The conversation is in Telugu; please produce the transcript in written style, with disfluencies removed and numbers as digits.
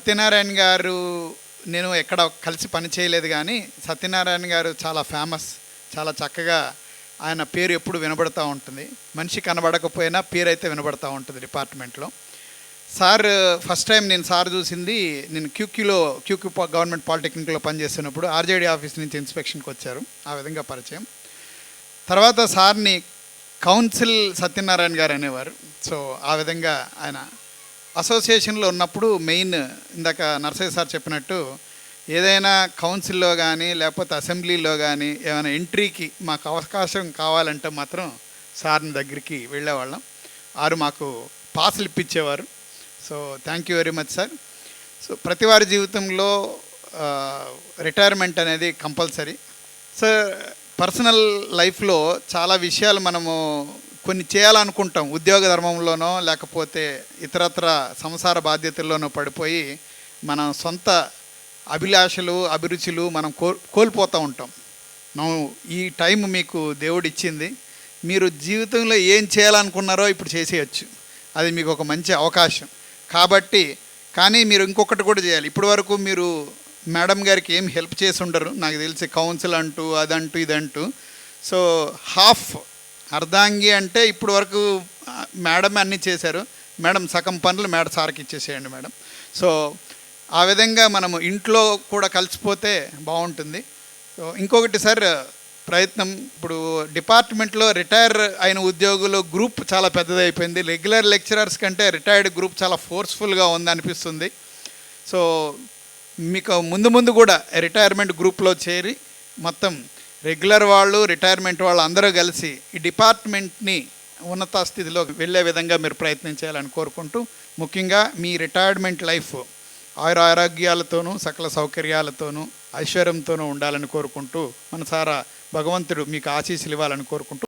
సత్యనారాయణ గారు నేను ఎక్కడ కలిసి పని చేయలేదు, కానీ సత్యనారాయణ గారు చాలా ఫేమస్. చాలా చక్కగా ఆయన పేరు ఎప్పుడు వినబడుతూ ఉంటుంది. మనిషి కనబడకపోయినా పేరు అయితే వినబడుతూ ఉంటుంది డిపార్ట్మెంట్లో. సార్ ఫస్ట్ టైం నేను సార్ చూసింది, నేను క్యూక్యూ గవర్నమెంట్ పాలిటెక్నిక్లో పనిచేస్తున్నప్పుడు ఆర్జేడీ ఆఫీస్ నుంచి ఇన్స్పెక్షన్కి వచ్చారు. ఆ విధంగా పరిచయం. తర్వాత సార్ని కౌన్సిల్ సత్యనారాయణ గారు అనేవారు. సో ఆ విధంగా ఆయన అసోసియేషన్లో ఉన్నప్పుడు మెయిన్ ఇందాక నర్సయ్య సార్ చెప్పినట్టు ఏదైనా కౌన్సిల్లో కానీ లేకపోతే అసెంబ్లీలో కానీ ఏమైనా ఎంట్రీకి మాకు అవకాశం కావాలంటే మాత్రం సార్ని దగ్గరికి వెళ్ళేవాళ్ళం. వారు మాకు పాసులు ఇప్పించేవారు. So thank you very much sir. So ప్రతి వారి జీవితంలో రిటైర్మెంట్ అనేది కంపల్సరీ. సార్ పర్సనల్ లైఫ్లో చాలా విషయాలు మనము కొన్ని చేయాలనుకుంటాం, ఉద్యోగ ధర్మంలోనో లేకపోతే ఇతరత్ర సంసార బాధ్యతల్లోనో పడిపోయి మనం సొంత అభిలాషలు అభిరుచులు మనం కోల్పోతూ ఉంటాం. ఈ టైం మీకు దేవుడు ఇచ్చింది. మీరు జీవితంలో ఏం చేయాలనుకున్నారో ఇప్పుడు చేసేయచ్చు. అది మీకు ఒక మంచి అవకాశం కాబట్టి. కానీ మీరు ఇంకొకటి కూడా చేయాలి. ఇప్పటి వరకు మీరు మేడం గారికి ఏం హెల్ప్ చేసి ఉండరు నాకు తెలిసి, కౌన్సిల్ అంటూ అదంటూ ఇదంటూ. సో హాఫ్ అర్ధాంగి అంటే ఇప్పుడు వరకు మేడం అన్నీ చేశారు. మేడం సగం పనులు మేడం సార్కి ఇచ్చేసేయండి మేడం. సో ఆ విధంగా మనము ఇంట్లో కూడా కలిసిపోతే బాగుంటుంది. సో ఇంకొకటి సార్ ప్రయత్నం, ఇప్పుడు డిపార్ట్మెంట్లో రిటైర్ అయిన ఉద్యోగులు గ్రూప్ చాలా పెద్దదైపోయింది. రెగ్యులర్ లెక్చరర్స్ కంటే రిటైర్డ్ గ్రూప్ చాలా ఫోర్స్ఫుల్గా ఉంది అనిపిస్తుంది. సో మీకు ముందు కూడా రిటైర్మెంట్ గ్రూప్లో చేరి మొత్తం రెగ్యులర్ వాళ్ళు రిటైర్మెంట్ వాళ్ళు అందరూ కలిసి ఈ డిపార్ట్మెంట్ని ఉన్నత స్థితిలోకి వెళ్ళే విధంగా మీరు ప్రయత్నం చేయాలని కోరుకుంటూ, ముఖ్యంగా మీ రిటైర్మెంట్ లైఫ్ ఆరోగ్యాలతోనూ సకల సౌకర్యాలతోనూ ఐశ్వర్యంతోనూ ఉండాలని కోరుకుంటూ, మనసారా భగవంతుడు మీకు ఆశీస్సులు ఇవ్వాలని కోరుకుంటూ